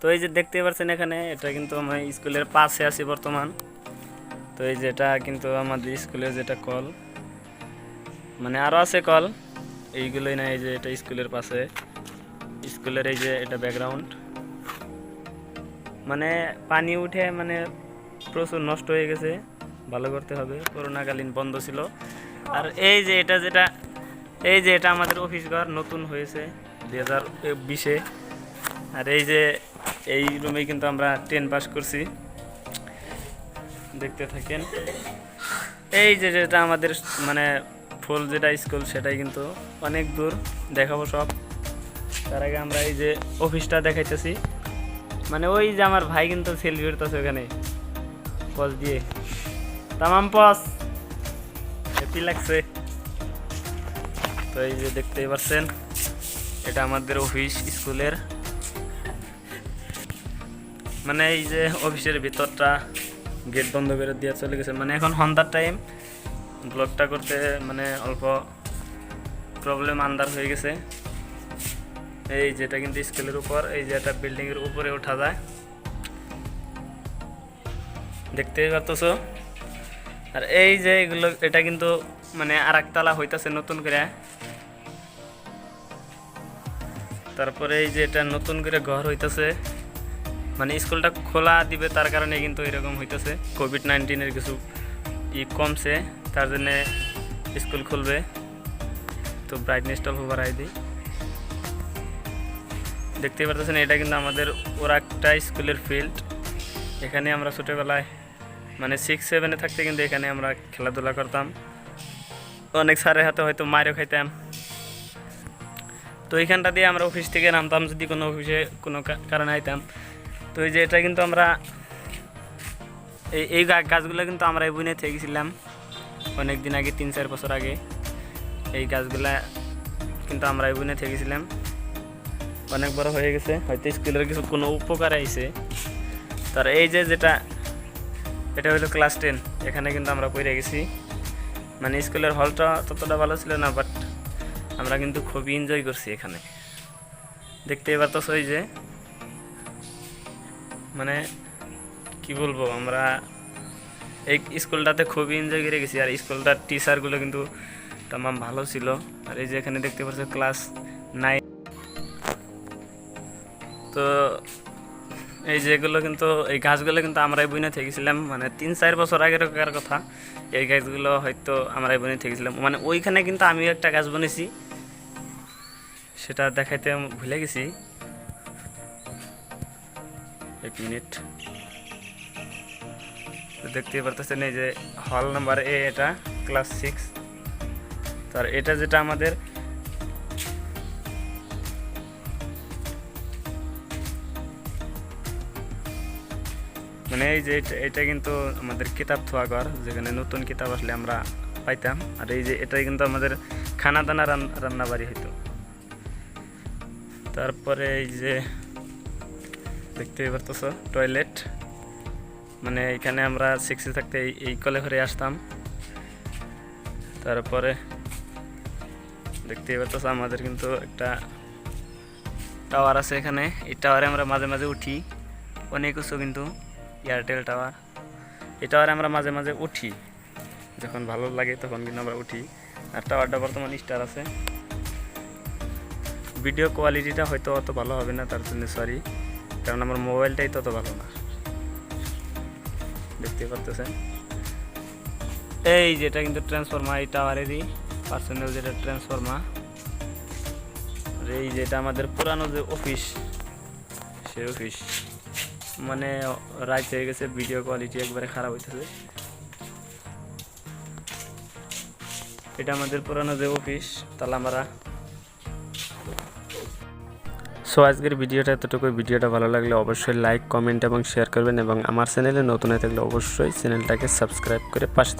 তো এই যে দেখতে পাচ্ছেন এখানে, এটা কিন্তু আমি স্কুলের পাশে আছি বর্তমান। তো এই যেটা কিন্তু আমাদের স্কুলের যেটা কল, মানে আরও আছে কল, এইগুলোই না। এই যে এটা স্কুলের পাশে, স্কুলের এই যে এটা ব্যাকগ্রাউন্ড, মানে পানি উঠে মানে প্রচুর নষ্ট হয়ে গেছে, ভালো করতে হবে, করোনাকালীন বন্ধ ছিল। আর এই যে এটা আমাদের অফিস ঘর নতুন হয়েছে 2020-এ। আর এই যে এই রুমে কিন্তু আমরা 10 পাস করছি, দেখতে থাকেন। এই যে যেটা আমাদের মানে ফুল যেটা স্কুল, সেটাই কিন্তু অনেক দূর, দেখাবো সব। তার আগে আমরা এই যে অফিসটা দেখাইতেছি, মানে ওই যে আমার ভাই কিন্তু সেলফি উঠতেছে ওখানে পজ দিয়ে, তামাম পজ, হ্যাপি লাগছে। তো এই যে দেখতেই পাচ্ছেন, এটা আমাদের অফিস স্কুলের, মানে এই যে অফিসের ভিতরটা গেট বন্ধ করে দিয়ে চলে গেছে। মানে এখন সন্ধ্যার টাইম, ব্লগটা করতে মানে অল্প প্রবলেম আন্দার হয়ে গেছে। এই যেটা কিন্তু স্কুলের উপর, এই যে একটা বিল্ডিংয়ের উপরে ওঠা যায়, দেখতেই পাচ্ছ। আর এই যে এগুলো, এটা কিন্তু মানে আর একতলা হইতাছে নতুন করে। তারপরে এই যে এটা নতুন করে ঘর হইতাছে, মানে স্কুলটা খোলা দিবে, তার কারণে কিন্তু এরকম হইতেছে। কোভিড-19-এর কিছু কমছে, তার জন্যে স্কুল খুলবে। তো ব্রাইটনেসটা অল্প বাড়াই দিই, দেখতেই পারতেছেন। এটা কিন্তু আমাদের ওরা একটা স্কুলের ফিল্ড। এখানে আমরা ছোটোবেলায় মানে 6-7-এ থাকতে কিন্তু এখানে আমরা খেলাধুলা করতাম, অনেক স্যারের হাতে হয়তো মারও খাইতাম। তো এইখানটা দিয়ে আমরা অফিস থেকে নামতাম যদি কোনো অফিসে কোনো কারণে আইতাম। তো এই যে এটা কিন্তু আমরা এই গাছগুলো কিন্তু আমরা এই বুনে থেকে গেছিলাম অনেক দিন আগে, 3-4 বছর আগে। এই গাছগুলা কিন্তু আমরা এই বুনে থেকে গেছিলাম, অনেক বড় হয়ে গেছে, হয়তো স্কুলের কিছু কোনো উপকার আইছে। তার এই যে যেটা, এটা হলো ক্লাস 10, এখানে কিন্তু আমরা পড়ে গেছি। মানে স্কুলের হলটা ততটা ভালো ছিল না, বাট আমরা কিন্তু খুবই এনজয় করছি এখানে, দেখতেই পারতেছ। ওই যে মানে কি বলবো, আমরা এই স্কুলটাতে খুবই এনজয় করে গেছি। আর স্কুলটার টিচারগুলো কিন্তু তামাম ভালো ছিল। আর এই যে এখানে দেখতে পাচ্ছ ক্লাস 9। তো এই যেগুলো কিন্তু, এই গাছগুলো কিন্তু আমরাই বইনে থেকেছিলাম, মানে 3-4 বছর আগের কথা। এই গাছগুলো হয়তো আমরাই বইনে থেকেছিলাম, মানে ওইখানে কিন্তু আমিও একটা গাছ বনেছি, সেটা দেখাইতে ভুলে গেছি। 1 মিনিট। দেখতেই পারতেছেন এই যে হল নাম্বার এ, এটা ক্লাস 6। তার এটা যেটা আমাদের মানে এই যে এটা কিন্তু আমাদের কিতাব থোয়াঘর, যেখানে নতুন কিতাব আসলে আমরা পাইতাম। আর এই যে এটাই কিন্তু আমাদের খানা দানা রান্নাবাড়ি হইতো। তারপরে এই যে দেখতেই পারতেছ টয়লেট, মানে এখানে আমরা 6-এ থাকতে এই কলে ঘরে আসতাম। তারপরে দেখতেই পারতেছ আমাদের কিন্তু একটা টাওয়ার আছে এখানে, এই টাওয়ারে আমরা মাঝে মাঝে উঠি, অনেক উঁচু কিন্তু এয়ারটেল টাওয়ার। এই টাওয়ারে আমরা মাঝে মাঝে উঠি, যখন ভালো লাগে তখন কিন্তু আমরা উঠি। আর টাওয়ারটা বর্তমানে স্টার আছে। ভিডিও কোয়ালিটিটা হয়তো অত ভালো হবে না, তার জন্য সরি, কারণ আমার মোবাইলটাই তত ভালো না, দেখতে পারতেছেন। এই যেটা কিন্তু ট্রান্সফরমার, এই টাওয়ারেরই পার্সোনাল যেটা ট্রান্সফরমার। আর এই যেটা আমাদের পুরানো যে অফিস, সেই অফিস মানে রাইট হয়ে গেছে, ভিডিও কোয়ালিটি একবারে খারাপ হইতেছে। এটা আমাদের পুরানো যে অফিস, তালামারা। সো আজকের ভিডিওটা এতটুকুই। ভিডিওটা ভালো লাগলে অবশ্যই লাইক, কমেন্ট এবং শেয়ার করবেন, এবং আমার চ্যানেলে নতুন হয়ে থাকলে অবশ্যই চ্যানেলটাকে সাবস্ক্রাইব করে পাশে